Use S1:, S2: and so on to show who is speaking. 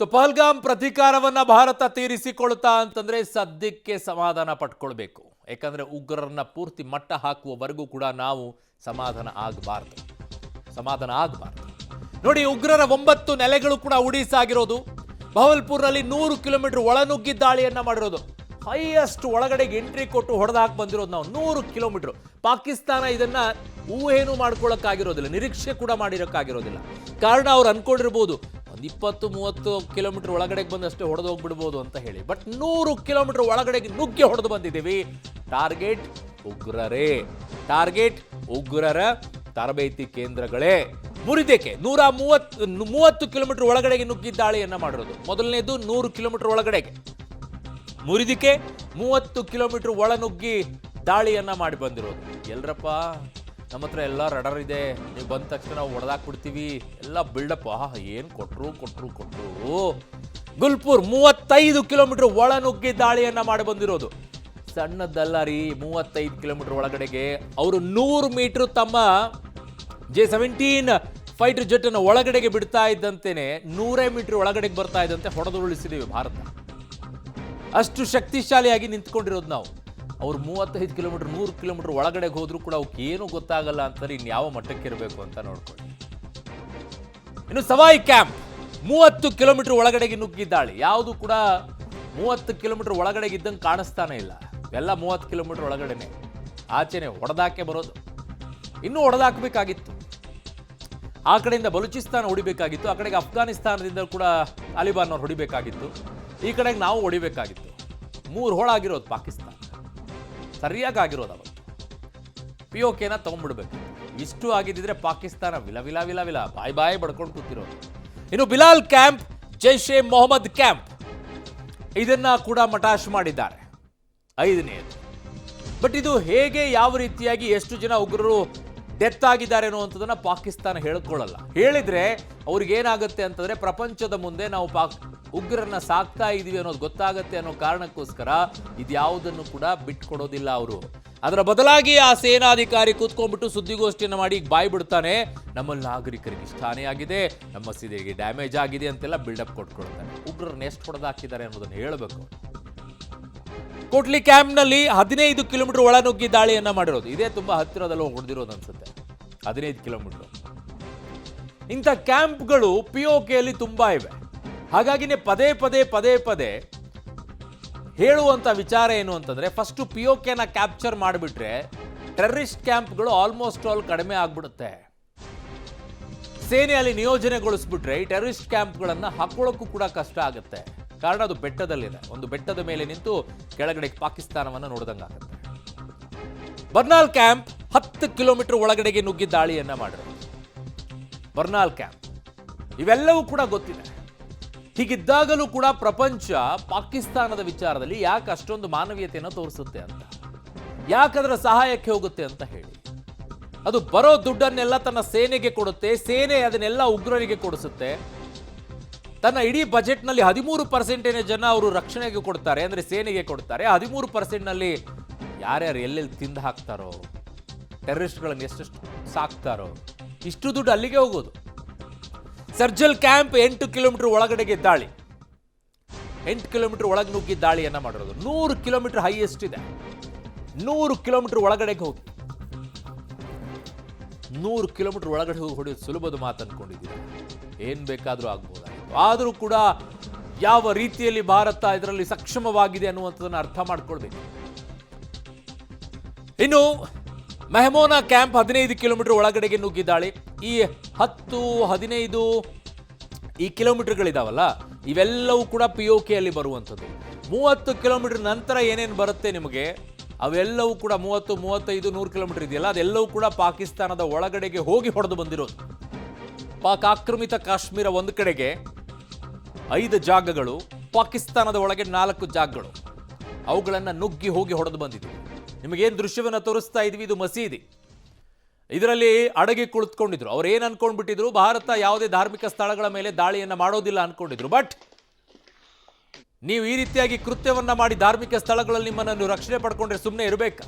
S1: So Pahalgam ಪ್ರತೀಕಾರವನ್ನ Bharat ತೀರಿಸಿಕೊಳ್ತಾ ಅಂತಂದ್ರೆ ಸದ್ಯಕ್ಕೆ ಸಮಾಧಾನ ಪಟ್ಕೊಳ್ಬೇಕು. ಯಾಕಂದ್ರೆ ಉಗ್ರರನ್ನ ಪೂರ್ತಿ ಮಟ್ಟ ಹಾಕುವವರೆಗೂ ಕೂಡ ನಾವು ಸಮಾಧಾನ ಆಗಬಾರದು. ನೋಡಿ, ಉಗ್ರರ 9 ನೆಲೆಗಳು ಕೂಡ ಉಡೀಸಾಗಿರೋದು. ಬಹವಲ್ಪುರ್ನಲ್ಲಿ 100 ಕಿಲೋಮೀಟರ್ ಒಳನುಗ್ಗಿ ದಾಳಿಯನ್ನ ಮಾಡಿರೋದು. ಹೈಯೆಸ್ಟ್ ಒಳಗಡೆಗೆ ಎಂಟ್ರಿ ಕೊಟ್ಟು ಹೊಡೆದಾಕ್ ಬಂದಿರೋದು ನಾವು 100 ಕಿಲೋಮೀಟರ್. ಪಾಕಿಸ್ತಾನ ಇದನ್ನ ಊಹೇನು ಮಾಡ್ಕೊಳ್ಳೋಕ್ಕಾಗಿರೋದಿಲ್ಲ, ನಿರೀಕ್ಷೆ ಕೂಡ ಮಾಡಿರೋಕ್ಕಾಗಿರೋದಿಲ್ಲ. ಕಾರಣ ಅವ್ರು ಅನ್ಕೊಂಡಿರ್ಬೋದು ಒಂದು 20-30 ಕಿಲೋಮೀಟರ್ ಒಳಗಡೆಗೆ ಬಂದಷ್ಟೇ ಹೊಡೆದು ಹೋಗ್ಬಿಡ್ಬೋದು ಅಂತ ಹೇಳಿ. ಬಟ್ 100 ಕಿಲೋಮೀಟರ್ ಒಳಗಡೆಗೆ ನುಗ್ಗಿ ಹೊಡೆದು ಬಂದಿದ್ದೀವಿ. ಟಾರ್ಗೆಟ್ ಉಗ್ರರೇ, ಟಾರ್ಗೆಟ್ ಉಗ್ರರ ತರಬೇತಿ ಕೇಂದ್ರಗಳೇ. ಮುರಿದೇಕೆ 130 ಕಿಲೋಮೀಟರ್ ಒಳಗಡೆಗೆ ನುಗ್ಗಿ ದಾಳಿಯನ್ನ ಮಾಡಿರೋದು. ಮೊದಲನೇದು 100 ಕಿಲೋಮೀಟರ್ ಒಳಗಡೆಗೆ, ಮುರಿದಿಕೆ 30 ಕಿಲೋಮೀಟರ್ ಒಳನುಗ್ಗಿ ದಾಳಿಯನ್ನ ಮಾಡಿ ಬಂದಿರೋದು. ಎಲ್ರಪ್ಪ, ನಮ್ಮ ಹತ್ರ ಎಲ್ಲ ರಡರ್ ಇದೆ, ನೀವು ಬಂದ ತಕ್ಷಣ ನಾವು ಹೊಡೆದಾಕ್ಬಿಡ್ತೀವಿ, ಎಲ್ಲ ಬಿಲ್ಡಪ್. ಏನು ಕೊಟ್ರು. ಗುಲ್ಪುರ್ 35 ಕಿಲೋಮೀಟರ್ ಒಳನುಗ್ಗಿ ದಾಳಿಯನ್ನ ಮಾಡಿ ಬಂದಿರೋದು. ಸಣ್ಣದಲ್ಲ ರೀ, 35 ಕಿಲೋಮೀಟರ್ ಒಳಗಡೆಗೆ ಅವರು 100 ಮೀಟರ್ ತಮ್ಮ J-17 ಫೈಟರ್ ಜೆಟ್ ಅನ್ನು ಒಳಗಡೆಗೆ ಬಿಡ್ತಾ ಇದ್ದಂತೆಯೇ 100 ಮೀಟರ್ ಒಳಗಡೆಗೆ ಬರ್ತಾ ಇದ್ದಂತೆ ಹೊಡೆದುರುಳಿಸಿದ್ದೀವಿ ಭಾರತ. ಅಷ್ಟು ಶಕ್ತಿಶಾಲಿಯಾಗಿ ನಿಂತ್ಕೊಂಡಿರೋದು ನಾವು. ಅವ್ರು 35 ಕಿಲೋಮೀಟರ್ 100 ಕಿಲೋಮೀಟರ್ ಒಳಗಡೆಗೆ ಹೋದ್ರೂ ಕೂಡ ಅವಕ್ಕೆ ಏನು ಗೊತ್ತಾಗಲ್ಲ ಅಂತಾರೆ. ಇನ್ಯಾವ ಮಟ್ಟಕ್ಕೆ ಇರಬೇಕು ಅಂತ ನೋಡ್ಕೊಳ್ಳಿ. ಇನ್ನು ಸವಾಯಿ ಕ್ಯಾಂಪ್ 30 ಕಿಲೋಮೀಟರ್ ಒಳಗಡೆಗೆ ನುಗ್ಗಿ ದಾಳಿ. ಯಾವುದು ಕೂಡ 30 ಕಿಲೋಮೀಟರ್ ಒಳಗಡೆಗೆ ಇದ್ದಂಗೆ ಕಾಣಿಸ್ತಾನೆ ಇಲ್ಲ. ಎಲ್ಲ 30 ಕಿಲೋಮೀಟರ್ ಒಳಗಡೆನೆ, ಆಚೆನೆ ಹೊಡೆದಾಕೆ ಬರೋದು. ಇನ್ನೂ ಹೊಡೆದಾಕಬೇಕಾಗಿತ್ತು. ಆ ಕಡೆಯಿಂದ ಬಲೂಚಿಸ್ತಾನ ಹೊಡಿಬೇಕಾಗಿತ್ತು, ಆ ಕಡೆಗೆ ಅಫ್ಘಾನಿಸ್ತಾನದಿಂದ ಕೂಡ ತಾಲಿಬಾನ್ ಅವ್ರು ಹೊಡಿಬೇಕಾಗಿತ್ತು, ಈ ಕಡೆಗೆ ನಾವು ಹೊಡಿಬೇಕಾಗಿತ್ತು. 3 ಹೋಳಾಗಿರೋದು ಪಾಕಿಸ್ತಾನ, ಸರಿಯಾಗಿ ಆಗಿರೋದು. ಅವತ್ತು POKನ ತಗೊಂಡ್ಬಿಡ್ಬೇಕು. ಇಷ್ಟು ಆಗಿದ್ದಿದ್ರೆ ಪಾಕಿಸ್ತಾನ ವಿಲ ಬಾಯ್ ಬಡ್ಕೊಂಡು ಕೂತಿರೋದು. ಇನ್ನು ಬಿಲಾಲ್ ಕ್ಯಾಂಪ್, ಜೈಷೆ ಮೊಹಮ್ಮದ್ ಕ್ಯಾಂಪ್, ಇದನ್ನ ಕೂಡ ಮಟಾಶ್ ಮಾಡಿದ್ದಾರೆ. 5ನೇದು. ಬಟ್ ಇದು ಹೇಗೆ, ಯಾವ ರೀತಿಯಾಗಿ, ಎಷ್ಟು ಜನ ಉಗ್ರರು ಡೆತ್ ಆಗಿದ್ದಾರೆ ಅನ್ನುವಂಥದ್ದನ್ನ ಪಾಕಿಸ್ತಾನ ಹೇಳ್ಕೊಳ್ಳಲ್ಲ. ಹೇಳಿದ್ರೆ ಅವ್ರಿಗೇನಾಗುತ್ತೆ ಅಂತಂದ್ರೆ ಪ್ರಪಂಚದ ಮುಂದೆ ನಾವು ಉಗ್ರರನ್ನ ಸಾಕ್ತಾ ಇದೀವಿ ಅನ್ನೋದು ಗೊತ್ತಾಗತ್ತೆ ಅನ್ನೋ ಕಾರಣಕ್ಕೋಸ್ಕರ ಇದ್ಯಾವುದನ್ನು ಕೂಡ ಬಿಟ್ಕೊಡೋದಿಲ್ಲ ಅವರು. ಅದರ ಬದಲಾಗಿ ಆ ಸೇನಾಧಿಕಾರಿ ಕೂತ್ಕೊಂಡ್ಬಿಟ್ಟು ಸುದ್ದಿಗೋಷ್ಠಿಯನ್ನು ಮಾಡಿ ಬಾಯ್ ಬಿಡ್ತಾನೆ, ನಮ್ಮಲ್ಲಿ ನಾಗರಿಕರಿಗೆ ಇಷ್ಟ ಹಾನಿಯಾಗಿದೆ, ನಮ್ಮ ಮಸೀದಿಗೆ ಡ್ಯಾಮೇಜ್ ಆಗಿದೆ ಅಂತೆಲ್ಲ ಬಿಲ್ಡಪ್ ಕೊಟ್ಕೊಳ್ತಾನೆ. ಉಗ್ರರನ್ನ ಎಷ್ಟು ಹೊಡೆದಾಕಿದ್ದಾರೆ ಅನ್ನೋದನ್ನು ಹೇಳಬೇಕು. ಕೋಟ್ಲಿ ಕ್ಯಾಂಪ್ನಲ್ಲಿ 15 ಕಿಲೋಮೀಟರ್ ಒಳನುಗ್ಗಿ ದಾಳಿಯನ್ನ ಮಾಡಿರೋದು. ಇದೇ ತುಂಬಾ ಹತ್ತಿರದಲ್ಲಿ ಹೊಡೆದಿರೋದು ಅನ್ಸುತ್ತೆ, 15 ಕಿಲೋಮೀಟರ್. ಇಂಥ ಕ್ಯಾಂಪ್ಗಳು POKಯಲ್ಲಿ ತುಂಬಾ ಇವೆ. ಹಾಗಾಗಿನೇ ಪದೇ ಹೇಳುವಂತ ವಿಚಾರ ಏನು ಅಂತಂದ್ರೆ, ಫಸ್ಟ್ POKನ ಕ್ಯಾಪ್ಚರ್ ಮಾಡಿಬಿಟ್ರೆ ಟೆರರಿಸ್ಟ್ ಕ್ಯಾಂಪ್ಗಳು ಆಲ್ಮೋಸ್ಟ್ ಆಲ್ ಕಡಿಮೆ ಆಗ್ಬಿಡುತ್ತೆ. ಸೇನೆಯಲ್ಲಿ ನಿಯೋಜನೆಗೊಳಿಸ್ಬಿಟ್ರೆ ಈ ಟೆರರಿಸ್ಟ್ ಕ್ಯಾಂಪ್ಗಳನ್ನ ಹಾಕೊಳ್ಳೋಕ್ಕೂ ಕೂಡ ಕಷ್ಟ ಆಗುತ್ತೆ. ಕಾರಣ ಅದು ಬೆಟ್ಟದಲ್ಲಿದೆ. ಒಂದು ಬೆಟ್ಟದ ಮೇಲೆ ನಿಂತು ಕೆಳಗಡೆ ಪಾಕಿಸ್ತಾನವನ್ನು ನೋಡಿದಂಗಾಗುತ್ತೆ. ಬರ್ನಾಲ್ ಕ್ಯಾಂಪ್ 10 ಕಿಲೋಮೀಟರ್ ಒಳಗಡೆಗೆ ನುಗ್ಗಿ ದಾಳಿಯನ್ನ ಮಾಡಿರೋದು. ಬರ್ನಾಲ್ ಕ್ಯಾಂಪ್ ಇವೆಲ್ಲವೂ ಕೂಡ ಗೊತ್ತಿದೆ. ಹೀಗಿದ್ದಾಗಲೂ ಕೂಡ ಪ್ರಪಂಚ ಪಾಕಿಸ್ತಾನದ ವಿಚಾರದಲ್ಲಿ ಯಾಕೆ ಅಷ್ಟೊಂದು ಮಾನವೀಯತೆಯನ್ನು ತೋರಿಸುತ್ತೆ ಅಂತ, ಯಾಕದರ ಸಹಾಯಕ್ಕೆ ಹೋಗುತ್ತೆ ಅಂತ ಹೇಳಿ. ಅದು ಬರೋ ದುಡ್ಡನ್ನೆಲ್ಲ ತನ್ನ ಸೇನೆಗೆ ಕೊಡುತ್ತೆ, ಸೇನೆ ಅದನ್ನೆಲ್ಲ ಉಗ್ರರಿಗೆ ಕೊಡಿಸುತ್ತೆ. ತನ್ನ ಇಡೀ ಬಜೆಟ್ನಲ್ಲಿ 13% ಜನ ಅವರು ರಕ್ಷಣೆಗೆ ಕೊಡ್ತಾರೆ, ಅಂದ್ರೆ ಸೇನೆಗೆ ಕೊಡ್ತಾರೆ. 13%ನಲ್ಲಿ ಯಾರ್ಯಾರು ಎಲ್ಲೆಲ್ಲಿ ತಿಂದು ಹಾಕ್ತಾರೋ, ಟೆರರಿಸ್ಟ್ಗಳನ್ನು ಎಷ್ಟೆಷ್ಟು ಸಾಕ್ತಾರೋ, ಇಷ್ಟು ದುಡ್ಡು ಅಲ್ಲಿಗೆ ಹೋಗೋದು. ಸರ್ಜಲ್ ಕ್ಯಾಂಪ್ 8 ಕಿಲೋಮೀಟರ್ ಒಳಗಡೆಗೆ ದಾಳಿ, 8 ಕಿಲೋಮೀಟರ್ ಒಳಗೆ ನುಗ್ಗಿ ದಾಳಿಯನ್ನ ಮಾಡಿರೋದು. 100 ಕಿಲೋಮೀಟರ್ ಹೈಯೆಸ್ಟ್ ಇದೆ. 100 ಕಿಲೋಮೀಟರ್ ಒಳಗಡೆಗೆ ಹೋಗಿ 100 ಕಿಲೋಮೀಟರ್ ಒಳಗಡೆ ಹೋಗಿ ಹೊಡೆಯೋದು ಸುಲಭದ ಮಾತು ಅನ್ಕೊಂಡಿದ್ದೀರಾ? ಏನ್ ಬೇಕಾದ್ರೂ ಆಗ್ಬೋದಾಗಿತ್ತು. ಆದರೂ ಕೂಡ ಯಾವ ರೀತಿಯಲ್ಲಿ ಭಾರತ ಇದರಲ್ಲಿ ಸಕ್ಷಮವಾಗಿದೆ ಅನ್ನುವಂಥದ್ದನ್ನು ಅರ್ಥ ಮಾಡ್ಕೊಳ್ಬೇಕು. ಇನ್ನು ಮೆಹಮೋನಾ ಕ್ಯಾಂಪ್ 15 ಕಿಲೋಮೀಟರ್ ಒಳಗಡೆಗೆ ನುಗ್ಗಿ ದಾಳಿ. ಈ 10-15 ಈ ಕಿಲೋಮೀಟರ್ಗಳಿದಾವಲ್ಲ, ಇವೆಲ್ಲವೂ ಕೂಡ POKಯಲ್ಲಿ ಬರುವಂಥದ್ದು. 30 ಕಿಲೋಮೀಟರ್ ನಂತರ ಏನೇನು ಬರುತ್ತೆ ನಿಮಗೆ, ಅವೆಲ್ಲವೂ ಕೂಡ 30, 35, 100 ಕಿಲೋಮೀಟರ್ ಇದೆಯಲ್ಲ, ಅದೆಲ್ಲವೂ ಕೂಡ ಪಾಕಿಸ್ತಾನದ ಒಳಗಡೆಗೆ ಹೋಗಿ ಹೊಡೆದು ಬಂದಿರೋದು. ಪಾಕ್ ಆಕ್ರಮಿತ ಕಾಶ್ಮೀರ ಒಂದು ಕಡೆಗೆ 5 ಜಾಗಗಳು, ಪಾಕಿಸ್ತಾನದ ಒಳಗೆ 4 ಜಾಗಗಳು, ಅವುಗಳನ್ನು ನುಗ್ಗಿ ಹೋಗಿ ಹೊಡೆದು ಬಂದಿದ್ವಿ. ನಿಮಗೇನು ದೃಶ್ಯವನ್ನು ತೋರಿಸ್ತಾ ಇದ್ವಿ, ಇದು ಮಸೀದಿ. ಇದರಲ್ಲಿ ಅಡಗಿ ಕುಳಿತುಕೊಂಡಿದ್ರು. ಅವ್ರು ಏನು ಅನ್ಕೊಂಡ್ಬಿಟ್ಟಿದ್ರು, ಭಾರತ ಯಾವುದೇ ಧಾರ್ಮಿಕ ಸ್ಥಳಗಳ ಮೇಲೆ ದಾಳಿಯನ್ನ ಮಾಡೋದಿಲ್ಲ ಅನ್ಕೊಂಡಿದ್ರು. ಬಟ್ ನೀವು ಈ ರೀತಿಯಾಗಿ ಕೃತ್ಯವನ್ನ ಮಾಡಿ ಧಾರ್ಮಿಕ ಸ್ಥಳಗಳಲ್ಲಿ ನಿಮ್ಮನ್ನು ರಕ್ಷಣೆ ಪಡ್ಕೊಂಡ್ರೆ ಸುಮ್ಮನೆ ಇರಬೇಕಾ?